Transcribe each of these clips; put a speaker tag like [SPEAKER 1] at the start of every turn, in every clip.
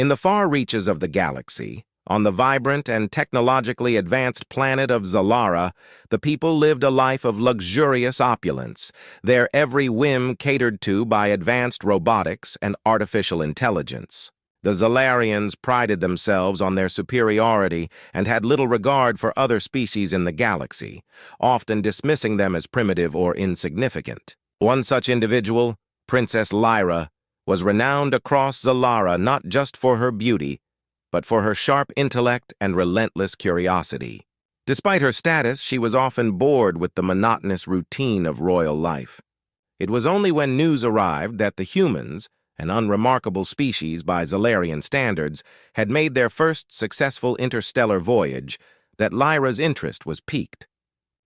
[SPEAKER 1] In the far reaches of the galaxy, on the vibrant and technologically advanced planet of Zalara, the people lived a life of luxurious opulence, their every whim catered to by advanced robotics and artificial intelligence. The Zalarians prided themselves on their superiority and had little regard for other species in the galaxy, often dismissing them as primitive or insignificant. One such individual, Princess Lyra, was renowned across Zalara not just for her beauty, but for her sharp intellect and relentless curiosity. Despite her status, she was often bored with the monotonous routine of royal life. It was only when news arrived that the humans, an unremarkable species by Zalarian standards, had made their first successful interstellar voyage, that Lyra's interest was piqued.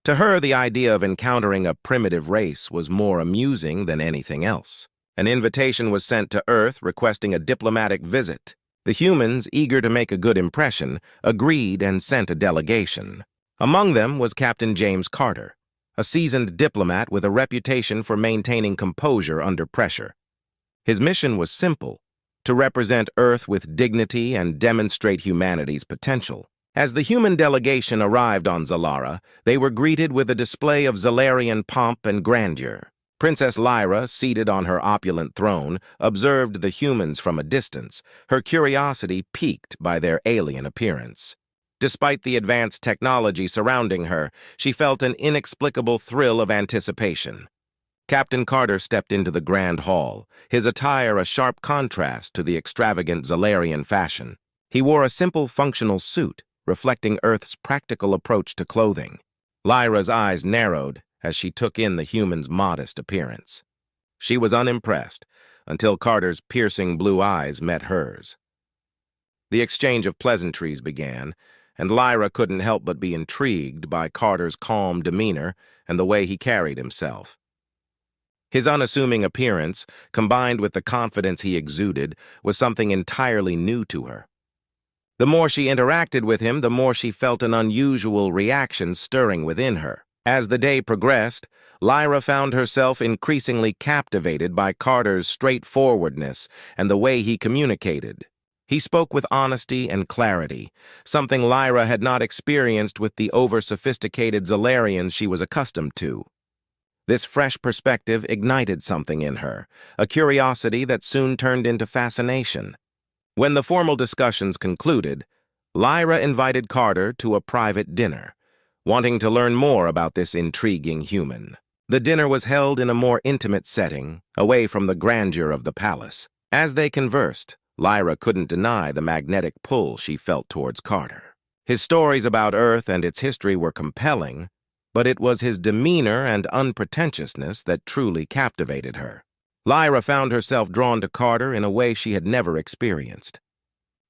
[SPEAKER 1] To her, the idea of encountering a primitive race was more amusing than anything else. An invitation was sent to Earth requesting a diplomatic visit. The humans, eager to make a good impression, agreed and sent a delegation. Among them was Captain James Carter, a seasoned diplomat with a reputation for maintaining composure under pressure. His mission was simple: to represent Earth with dignity and demonstrate humanity's potential. As the human delegation arrived on Zalara, they were greeted with a display of Zalarian pomp and grandeur. Princess Lyra, seated on her opulent throne, observed the humans from a distance, her curiosity piqued by their alien appearance. Despite the advanced technology surrounding her, she felt an inexplicable thrill of anticipation. Captain Carter stepped into the grand hall, his attire a sharp contrast to the extravagant Zalarian fashion. He wore a simple functional suit, reflecting Earth's practical approach to clothing. Lyra's eyes narrowed as she took in the human's modest appearance. She was unimpressed until Carter's piercing blue eyes met hers. The exchange of pleasantries began, and Lyra couldn't help but be intrigued by Carter's calm demeanor and the way he carried himself. His unassuming appearance, combined with the confidence he exuded, was something entirely new to her. The more she interacted with him, the more she felt an unusual reaction stirring within her. As the day progressed, Lyra found herself increasingly captivated by Carter's straightforwardness and the way he communicated. He spoke with honesty and clarity, something Lyra had not experienced with the over-sophisticated Zalarians she was accustomed to. This fresh perspective ignited something in her, a curiosity that soon turned into fascination. When the formal discussions concluded, Lyra invited Carter to a private dinner, wanting to learn more about this intriguing human. The dinner was held in a more intimate setting, away from the grandeur of the palace. As they conversed, Lyra couldn't deny the magnetic pull she felt towards Carter. His stories about Earth and its history were compelling, but it was his demeanor and unpretentiousness that truly captivated her. Lyra found herself drawn to Carter in a way she had never experienced.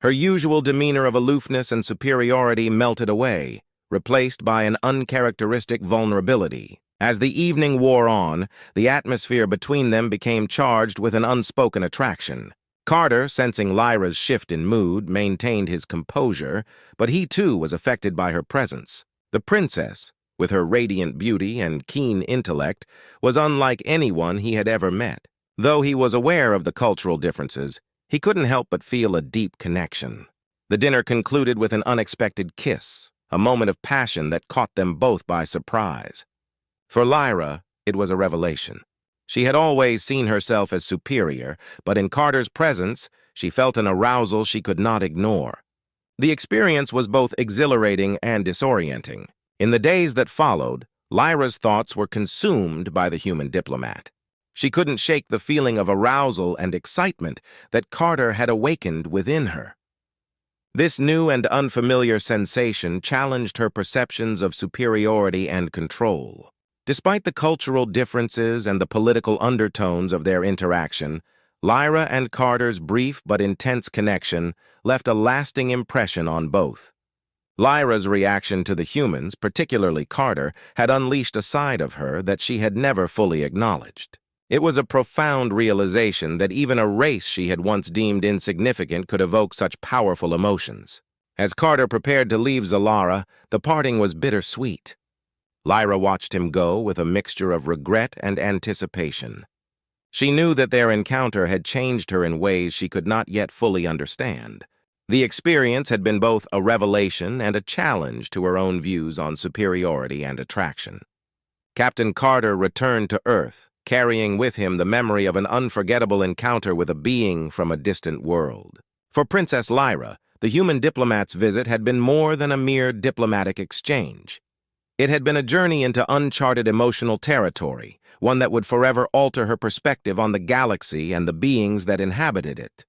[SPEAKER 1] Her usual demeanor of aloofness and superiority melted away, replaced by an uncharacteristic vulnerability. As the evening wore on, the atmosphere between them became charged with an unspoken attraction. Carter, sensing Lyra's shift in mood, maintained his composure, but he too was affected by her presence. The princess, with her radiant beauty and keen intellect, was unlike anyone he had ever met. Though he was aware of the cultural differences, he couldn't help but feel a deep connection. The dinner concluded with an unexpected kiss, a moment of passion that caught them both by surprise. For Lyra, it was a revelation. She had always seen herself as superior, but in Carter's presence, she felt an arousal she could not ignore. The experience was both exhilarating and disorienting. In the days that followed, Lyra's thoughts were consumed by the human diplomat. She couldn't shake the feeling of arousal and excitement that Carter had awakened within her. This new and unfamiliar sensation challenged her perceptions of superiority and control. Despite the cultural differences and the political undertones of their interaction, Lyra and Carter's brief but intense connection left a lasting impression on both. Lyra's reaction to the humans, particularly Carter, had unleashed a side of her that she had never fully acknowledged. It was a profound realization that even a race she had once deemed insignificant could evoke such powerful emotions. As Carter prepared to leave Zalara, the parting was bittersweet. Lyra watched him go with a mixture of regret and anticipation. She knew that their encounter had changed her in ways she could not yet fully understand. The experience had been both a revelation and a challenge to her own views on superiority and attraction. Captain Carter returned to Earth, carrying with him the memory of an unforgettable encounter with a being from a distant world. For Princess Lyra, the human diplomat's visit had been more than a mere diplomatic exchange. It had been a journey into uncharted emotional territory, one that would forever alter her perspective on the galaxy and the beings that inhabited it.